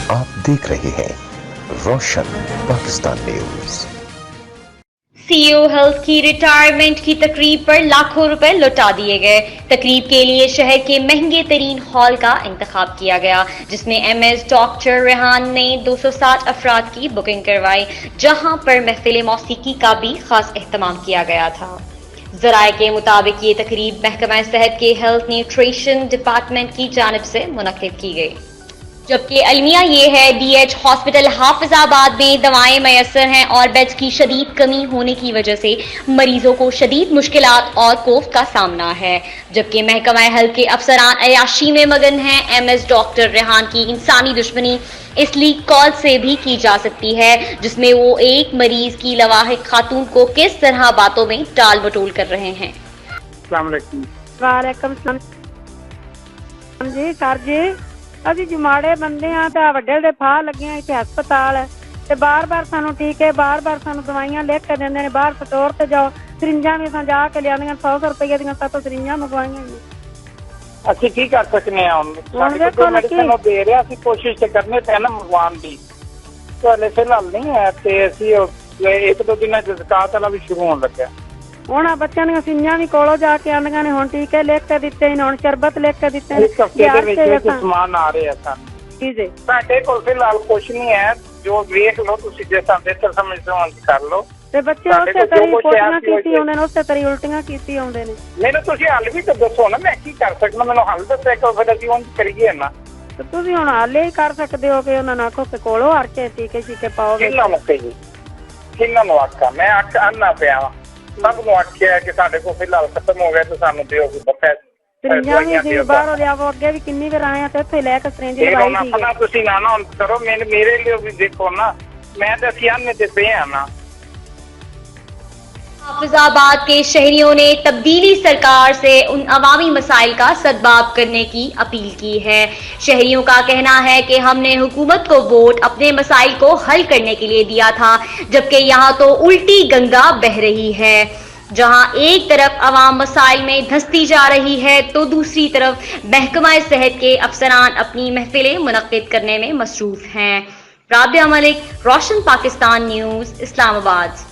आप देख रहे हैं रोशन पाकिस्तान न्यूज। सीईओ हेल्थ की रिटायरमेंट की तकरीब पर लाखों रुपए लुटा दिए गए। तकरीब के लिए शहर के महंगे तरीन हॉल का इंतखाब किया गया, जिसमें एमएस डॉक्टर रेहान ने 260 अफराद की बुकिंग करवाई, जहां पर महफिल मौसीकी का भी खास एहतमाम किया गया था। जराये के मुताबिक ये तकरीब महकमा सेहत के हेल्थ न्यूट्रिशन डिपार्टमेंट की जानिब से मुनक्किद की गई, जबकि अलमिया ये है डीएच हॉस्पिटल हाफिजाबाद में दवाएं मैसर हैं और बेड्स की शदीद कमी होने की वजह से मरीजों को शदीद मुश्किलात और कोफ का सामना है। जबकि महकमा हेल्थ के अफसरान अयाशी में मगन हैं। एमएस डॉक्टर रेहान की इंसानी दुश्मनी इस लीक कॉल से भी की जा सकती है, जिसमें वो एक मरीज की लवाहिक खातून को किस तरह बातों में टाल मटोल कर रहे हैं। वालेकुम सलाम जी सर जी, ਅਸੀਂ ਜਮਾੜੇ ਬੰਦੇ ਆ ਤੇ ਵੱਡੇ ਵੱਡੇ ਫਾਹ ਲੱਗੇ ਆ ਇੱਥੇ ਹਸਪਤਾਲ ਤੇ ਬਾਰ-ਬਾਰ ਸਾਨੂੰ ਟੀਕੇ ਬਾਰ-ਬਾਰ ਸਾਨੂੰ ਦਵਾਈਆਂ ਲਿਖ ਕੇ ਦਿੰਦੇ ਨੇ। ਬਾਹਰ ਸਟੋਰ ਤੇ ਜਾਓ, ਸਰਿੰਜਾਂ ਵੀ ਅਸਾਂ ਜਾ ਕੇ ਲਿਆਂਦੀਆਂ 100 ਰੁਪਏ ਦੀਆਂ 7 ਸਰਿੰਜਾਂ ਮੰਗਵਾਈਆਂ ਜੀ। ਅਸੀਂ ਕੀ ਕਰ ਸਕਨੇ ਆ ਹੁਣ ਦੇਖੋ ਮੈਡੀਸਨ ਉਹ ਦੇ ਰਿਹਾ, ਅਸੀਂ ਕੋਸ਼ਿਸ਼ ਤੇ ਕਰਨੇ ਪਏ ਨਾ ਮੰਗਵਾਉਣ ਦੀ, ਤੁਹਾਡੇ ਫਿਲਹਾਲ ਨਹੀਂ ਹੈ ਤੇ ਅਸੀਂ ਇੱਕ ਦੋ ਦਿਨਾਂ ਚ ਜ਼ਕਾਤ ਵਾਲਾ ਵੀ ਸ਼ੁਰੂ ਹੋਣ ਲੱਗਾ। ਹੁਣ ਆ ਬੱਚਿਆਂ ਦੀਆਂ ਸਿੰਜਾਂ ਵੀ ਕੋਲੋਂ ਜਾ ਕੇ ਆਂਦੀਆਂ ਨੇ, ਹੁਣ ਟੀਕੇ ਲਿਖ ਕੇ ਦਿੱਤੇ ਨੇ, ਹੁਣ ਸ਼ਰਬਤ ਲਿਖ ਕੇ ਦਿੱਤੇ ਨੇ। ਇਸ ਹਫ਼ਤੇ ਦੇ ਵਿੱਚ ਸਮਾਨ ਆ ਰਿਹਾ ਸਾਨੂੰ ਜੀ ਜੀ। ਸਾਡੇ ਕੋਲ ਫਿਲਹਾਲ ਕੁਛ ਨਹੀਂ ਹੈ, ਜੋ ਵੇਖ ਲਓ ਤੁਸੀਂ, ਜੇ ਸਾਨੂੰ ਬਿਹਤਰ ਸਮਝਦੇ ਹੋ ਕਰ ਲਓ। ਤੇ ਬੱਚੇ ਉਸੇ ਤਰੀ ਪੋਟੀਆਂ ਕੀਤੀ ਆਉਂਦੇ ਨੇ, ਉਸੇ ਤਰੀ ਉਲਟੀਆਂ ਕੀਤੀ ਆਉਂਦੇ ਨੇ। ਮੈਨੂੰ ਤੁਸੀਂ ਹੱਲ ਵੀ ਤਾਂ ਦੱਸੋ ਨਾ, ਮੈਂ ਕੀ ਕਰ ਸਕਦਾ, ਮੈਨੂੰ ਹੱਲ ਦੱਸਿਆ ਕਰੋ, ਫਿਰ ਅਸੀਂ ਉਂਝ ਕਰੀਏ ਨਾ। ਤੇ ਤੁਸੀਂ ਹੁਣ ਹਾਲੇ ਹੀ ਕਰ ਸਕਦੇ ਹੋ ਕਿ ਉਹਨਾਂ ਨੂੰ ਆਖੋ ਕਿ ਕੋਲੋਂ ਹਰ ਕੇ ਟੀਕੇ ਸ਼ੀਕੇ ਪਾਓਗੇ। ਕਿੰਨਾ ਮੁੱਕੇ ਜੀ, ਕਿੰਨਾ ਨੂੰ ਆਖਾਂ ਮੈਂ, ਆਨਾ ਪਿਆ ਵਾ ਸਭ ਨੂੰ ਆਖਿਆ ਕਿ ਸਾਡੇ ਕੋਲ ਫਿਲਹਾਲ ਖਤਮ ਹੋ ਗਿਆ ਤੇ ਸਾਨੂੰ ਦਿਓ ਕੋਈ ਬਫੈਸ ਸਰਿੰਜਾਂ ਵੀ ਬਾਹਰੋਂ ਲਿਆਵੋ। ਅੱਗੇ ਵੀ ਕਿੰਨੀ ਵਾਰ ਆਏ ਆ ਤੇ ਇੱਥੇ ਲੈ ਕੇ ਸਰਿੰਜ ਲਗਾਈ ਸੀ। ਆਪਣਾ ਤੁਸੀਂ ਨਾ ਨਾ ਕਰੋ, ਮੇਰੇ ਲਈ ਵੀ ਦੇਖੋ ਨਾ, ਮੈਂ ਤਾਂ ਅਸੀਂ ਆਨੇ ਤੇ ਪਏ ਆ ਨਾ। हाफिजाबाद के शहरियों ने तब्दीली सरकार से उन अवामी मसाइल का सद्भाव करने की अपील की है। शहरियों का कहना है कि हमने हुकूमत को वोट अपने मसाइल को हल करने के लिए दिया था, जबकि यहाँ तो उल्टी गंगा बह रही है। जहाँ एक तरफ अवाम मसाइल में धंसती जा रही है तो दूसरी तरफ महकमा सेहत के अफसरान अपनी महफिलें मुनक्किद करने में मसरूफ हैं। राबिया मलिक, रोशन पाकिस्तान न्यूज़, इस्लामाबाद।